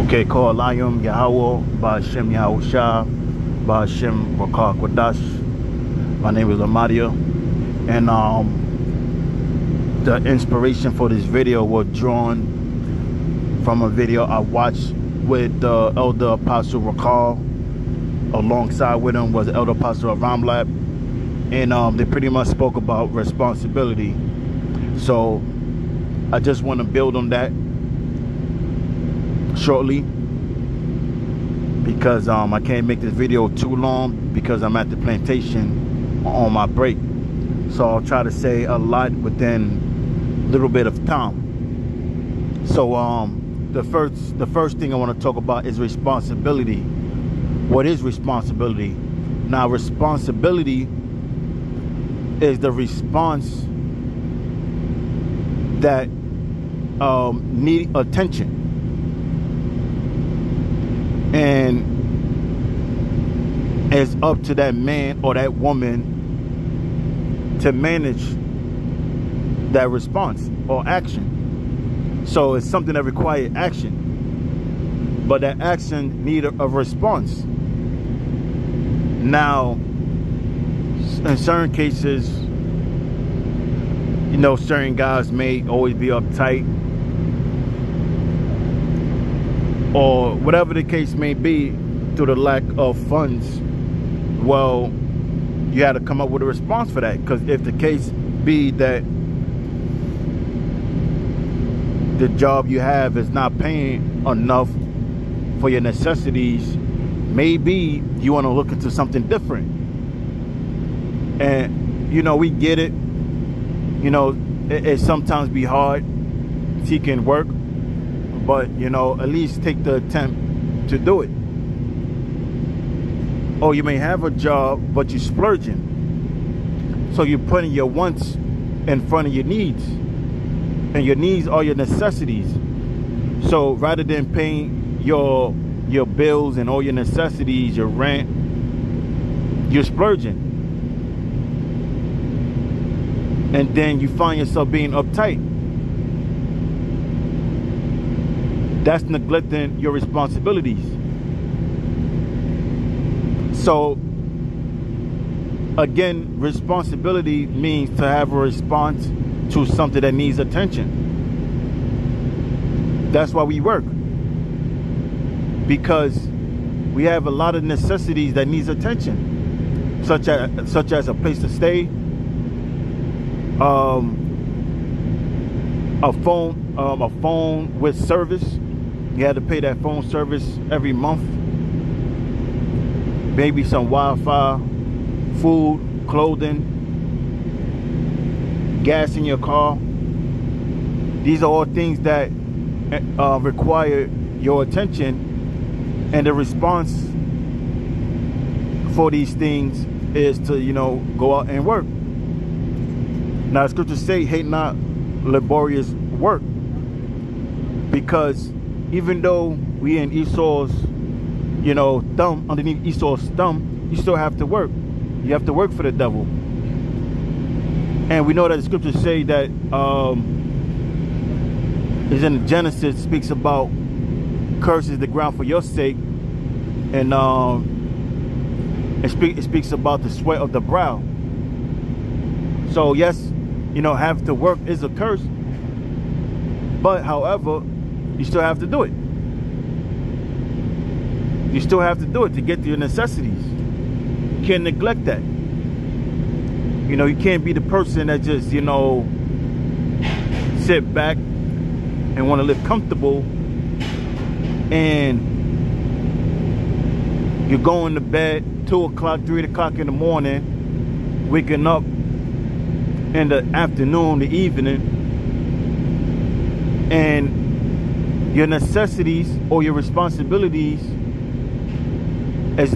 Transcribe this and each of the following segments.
Okay, call Layum Yahweh, Ba'Shem Yahushua, Ba'Shem Rakah Kodash. My name is Amadia, and the inspiration for this video was drawn from a video I watched with the Elder Apostle Rakah. Alongside with him was Elder Apostle Ramlap, and they pretty much spoke about responsibility. So I just want to build on that shortly, because I can't make this video too long because I'm at the plantation on my break. So I'll try to say a lot within a little bit of time. So the first thing I want to talk about is responsibility. What is responsibility? Now, responsibility is the response that need attention. And it's up to that man or that woman to manage that response or action. So it's something that requires action, but that action needs a response. Now, in certain cases, you know, certain guys may always be uptight, or whatever the case may be, through the lack of funds. Well, you had to come up with a response for that, because if the case be that the job you have is not paying enough for your necessities, maybe you want to look into something different. And you know, we get it. You know, it sometimes be hard seeking work, but you know, at least take the attempt to do it. Or you may have a job, but you're splurging, so you're putting your wants in front of your needs, and your needs are your necessities. So rather than paying your bills and all your necessities, your rent, you're splurging, and then you find yourself being uptight. That's neglecting your responsibilities. So again, responsibility means to have a response to something that needs attention. That's why we work, because we have a lot of necessities that needs attention, such as a place to stay, a phone with service. You had to pay that phone service every month. Maybe some Wi-Fi, food, clothing, gas in your car. These are all things that require your attention, and the response for these things is to, you know, go out and work. Now, the scriptures say, hate not laborious work, because even though we in Esau's, you know, thumb, underneath Esau's thumb, you still have to work. You have to work for the devil. And we know that the scriptures say that is in Genesis, speaks about curses the ground for your sake, and it speaks about the sweat of the brow. So yes, you know, have to work is a curse, but however, you still have to do it. You still have to do it to get to your necessities. You can't neglect that. You know, you can't be the person that just, you know, sit back and want to live comfortable, and you're going to bed 2 o'clock, 3 o'clock in the morning, waking up in the afternoon, the evening, and your necessities or your responsibilities is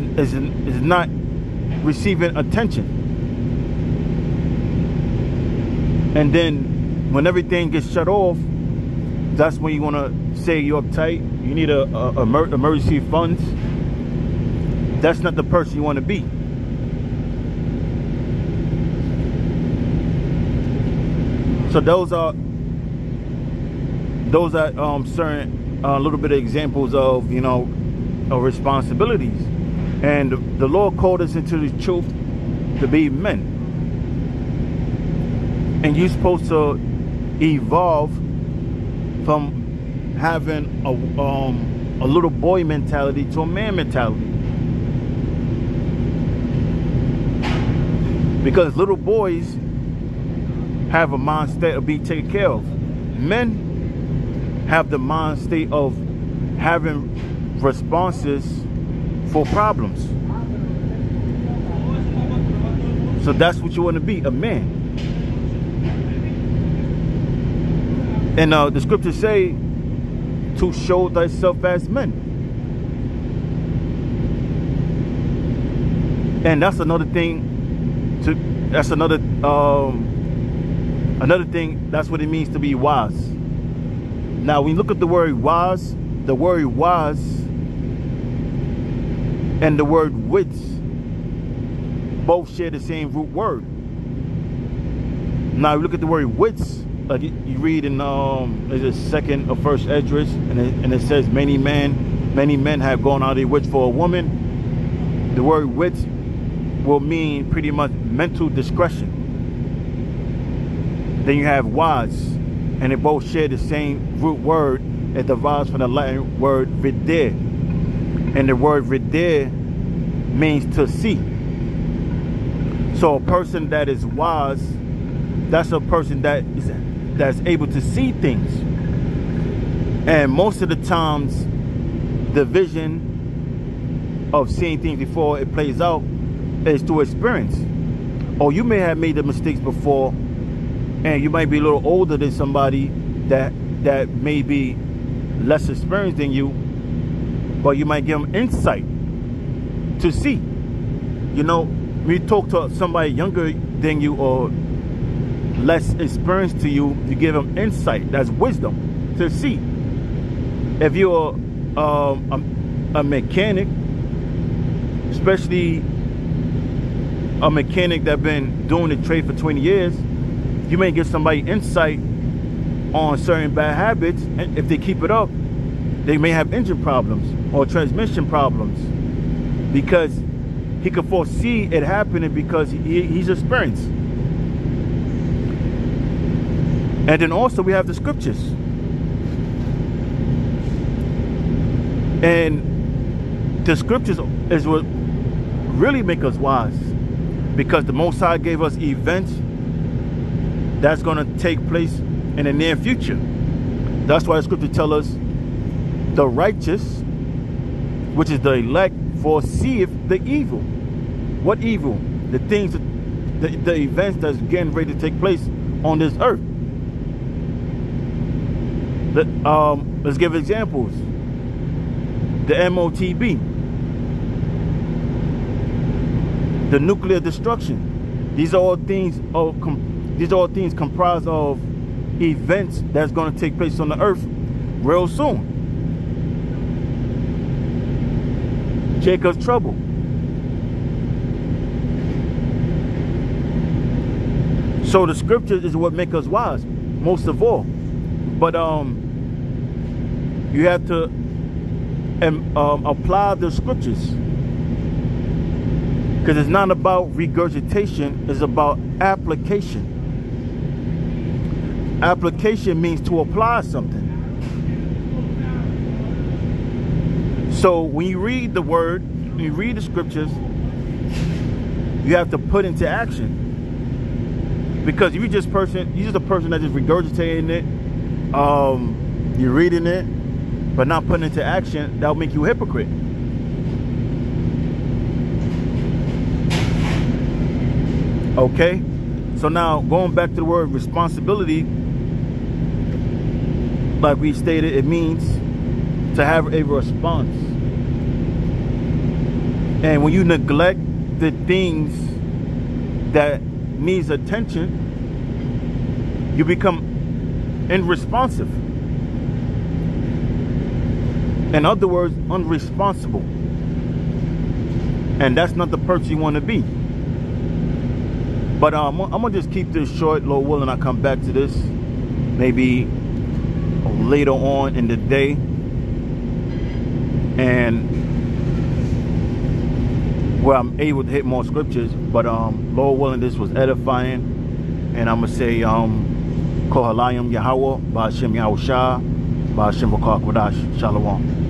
not receiving attention. And then when everything gets shut off, that's when you want to say you're uptight, you need emergency funds. That's not the person you want to be. So those are certain a little bit of examples of, you know, of responsibilities. And the Lord called us into the truth to be men. And you're supposed to evolve from having a little boy mentality to a man mentality. Because little boys have a mind state of being taken care of. Men have the mind state of having responses for problems. So that's what you want to be, a man. And the scriptures say to show thyself as men. And that's another thing. That's another thing. That's what it means to be wise. Now, when you look at the word wise and the word wits both share the same root word. Now, you look at the word wits. Like you read in is it second or first Esdras, and it says many men have gone out of their wits for a woman. The word wits will mean pretty much mental discretion. Then you have wise, and they both share the same root word. It derives from the Latin word videre, and the word videre means to see. So a person that is wise, that's a person that's able to see things. And most of the times, the vision of seeing things before it plays out is through experience. Or you may have made the mistakes before, and you might be a little older than somebody that may be less experienced than you, but you might give them insight to see. You know, when you talk to somebody younger than you or less experienced to you, you give them insight. That's wisdom to see. If you're a mechanic, especially a mechanic that's been doing the trade for 20 years, you may give somebody insight on certain bad habits, and if they keep it up, they may have engine problems or transmission problems, because he could foresee it happening because he's experienced. And then also we have the scriptures. And the scriptures is what really make us wise, because the Most High gave us events that's going to take place in the near future. That's why the scripture tells us the righteous, which is the elect, foreseeth the evil. What evil? The things, the events that's getting ready to take place on this earth. Let's give examples. The MOTB, the nuclear destruction. These are all things comprised of events that's going to take place on the earth real soon. Jacob's trouble. So the scriptures is what make us wise, most of all. But you have to apply the scriptures, because it's not about regurgitation, it's about application. Application means to apply something. So when you read the word, when you read the scriptures, you have to put into action. Because if you're just a person that's just regurgitating it, you're reading it, but not putting it into action, that'll make you a hypocrite. Okay? So now, going back to the word responsibility, like we stated, it means to have a response. And when you neglect the things that needs attention, you become unresponsive. In other words, unresponsible. And that's not the person you want to be. But I'm going to just keep this short, Lord willing. I'll come back to this maybe later on in the day. and where I'm able to hit more scriptures. But Lord willing, this was edifying, and I'm gonna say Kohalayim Yahweh, Ba'ashem Yahushua, Ba'ashem Vakar Kodash, Shalom.